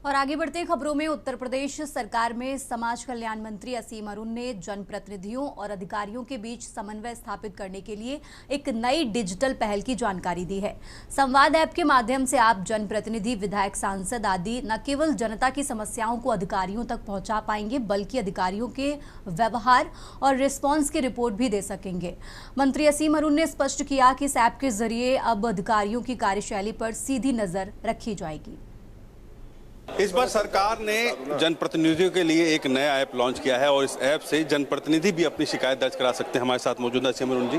और आगे बढ़ते हैं खबरों में। उत्तर प्रदेश सरकार में समाज कल्याण मंत्री असीम अरुण ने जनप्रतिनिधियों और अधिकारियों के बीच समन्वय स्थापित करने के लिए एक नई डिजिटल पहल की जानकारी दी है। संवाद ऐप के माध्यम से आप जनप्रतिनिधि, विधायक, सांसद आदि न केवल जनता की समस्याओं को अधिकारियों तक पहुंचा पाएंगे, बल्कि अधिकारियों के व्यवहार और रिस्पॉन्स की रिपोर्ट भी दे सकेंगे। मंत्री असीम अरुण ने स्पष्ट किया कि इस ऐप के जरिए अब अधिकारियों की कार्यशैली पर सीधी नजर रखी जाएगी। इस बार सरकार ने जनप्रतिनिधियों के लिए एक नया ऐप लॉन्च किया है और इस ऐप से जनप्रतिनिधि भी अपनी शिकायत दर्ज करा सकते हैं। हमारे साथ मौजूद है असीम अरुण जी,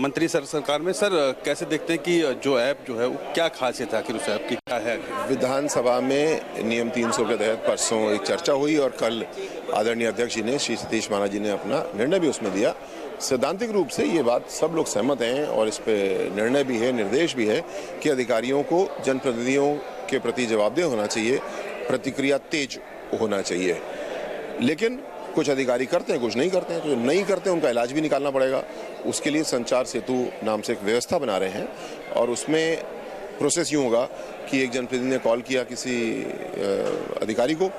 मंत्री सरकार में। सर, कैसे देखते हैं कि जो ऐप जो है वो क्या खासियत है, आखिर उस ऐप की क्या है? विधानसभा में नियम 300 के तहत परसों एक चर्चा हुई और कल आदरणीय अध्यक्ष जी ने, श्री सतीश महाना जी ने अपना निर्णय भी उसमें दिया। सैद्धांतिक रूप से ये बात सब लोग सहमत हैं और इस पे निर्णय भी है, निर्देश भी है कि अधिकारियों को जनप्रतिनिधियों के प्रति जवाबदेह होना चाहिए, प्रतिक्रिया तेज होना चाहिए। लेकिन कुछ अधिकारी करते हैं, कुछ नहीं करते हैं। तो जो नहीं करते हैं उनका इलाज भी निकालना पड़ेगा। उसके लिए संचार सेतु नाम से एक व्यवस्था बना रहे हैं और उसमें प्रोसेस यूँ होगा कि एक जनप्रतिनिधि ने कॉल किया किसी अधिकारी को,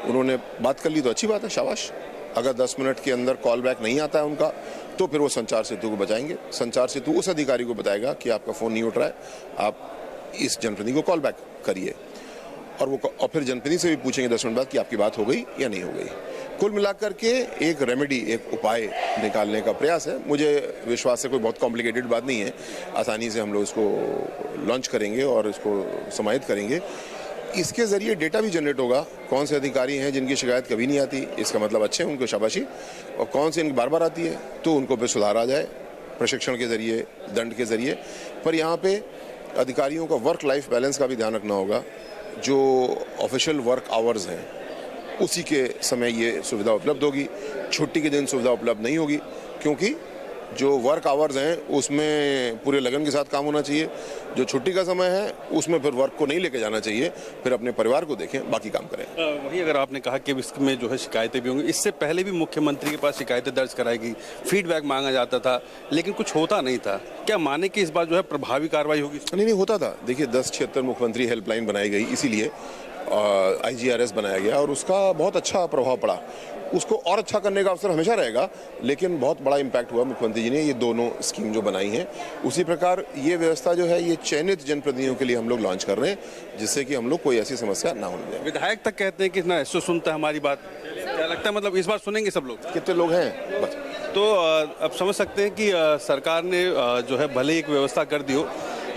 उन्होंने बात कर ली तो अच्छी बात है, शाबाश। अगर 10 मिनट के अंदर कॉल बैक नहीं आता है उनका, तो फिर वो संचार सेतु को बचाएंगे। संचार सेतु उस अधिकारी को बताएगा कि आपका फ़ोन नहीं उठ रहा है, आप इस जनप्रतिनिधि को कॉल बैक करिए। और फिर जनप्रतिनिधि से भी पूछेंगे 10 मिनट बाद कि आपकी बात हो गई या नहीं हो गई। कुल मिलाकर के एक रेमेडी, एक उपाय निकालने का प्रयास है। मुझे विश्वास है कोई बहुत कॉम्प्लिकेटेड बात नहीं है, आसानी से हम लोग इसको लॉन्च करेंगे और इसको समाहित करेंगे। इसके ज़रिए डेटा भी जनरेट होगा, कौन से अधिकारी हैं जिनकी शिकायत कभी नहीं आती, इसका मतलब अच्छे हैं, उनको शाबाशी, और कौन से इनकी बार बार आती है तो उनको पे सुधार आ जाए, प्रशिक्षण के ज़रिए, दंड के ज़रिए। पर यहाँ पे अधिकारियों का वर्क लाइफ बैलेंस का भी ध्यान रखना होगा। जो ऑफिशियल वर्क आवर्स हैं उसी के समय ये सुविधा उपलब्ध होगी, छुट्टी के दिन सुविधा उपलब्ध नहीं होगी, क्योंकि जो वर्क आवर्स हैं उसमें पूरे लगन के साथ काम होना चाहिए। जो छुट्टी का समय है उसमें फिर वर्क को नहीं लेके जाना चाहिए, फिर अपने परिवार को देखें, बाकी काम करें। वही अगर आपने कहा कि इसमें जो है शिकायतें भी होंगी, इससे पहले भी मुख्यमंत्री के पास शिकायतें दर्ज कराएगी, फीडबैक मांगा जाता था, लेकिन कुछ होता नहीं था। क्या माने कि इस बार जो है प्रभावी कार्रवाई होगी? नहीं होता था। देखिए 1076 मुख्यमंत्री हेल्पलाइन बनाई गई, इसीलिए IGRS बनाया गया और उसका बहुत अच्छा प्रभाव पड़ा। उसको और अच्छा करने का अवसर हमेशा रहेगा, लेकिन बहुत बड़ा इम्पैक्ट हुआ मुख्यमंत्री जी ने ये दोनों स्कीम जो बनाई हैं। उसी प्रकार ये व्यवस्था जो है ये चयनित जनप्रतिनिधियों के लिए हम लोग लॉन्च कर रहे हैं, जिससे कि हम लोग कोई ऐसी समस्या ना होने दें। विधायक तक कहते हैं कि ना ऐसे सुनता है हमारी बात, क्या लगता है मतलब इस बार सुनेंगे सब लोग? कितने लोग हैं बस। तो अब समझ सकते हैं कि सरकार ने जो है भले एक व्यवस्था कर दी हो,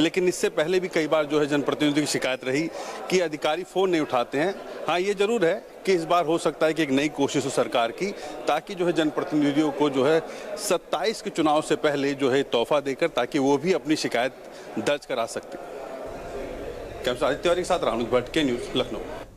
लेकिन इससे पहले भी कई बार जो है जनप्रतिनिधियों की शिकायत रही कि अधिकारी फ़ोन नहीं उठाते हैं। हाँ, ये जरूर है कि इस बार हो सकता है कि एक नई कोशिश हो सरकार की, ताकि जो है जनप्रतिनिधियों को जो है 27 के चुनाव से पहले जो है तोहफा देकर, ताकि वो भी अपनी शिकायत दर्ज करा सकते। कैमरा आदित्य तिवारी के साथ राहुल भट्ट, के न्यूज़, लखनऊ।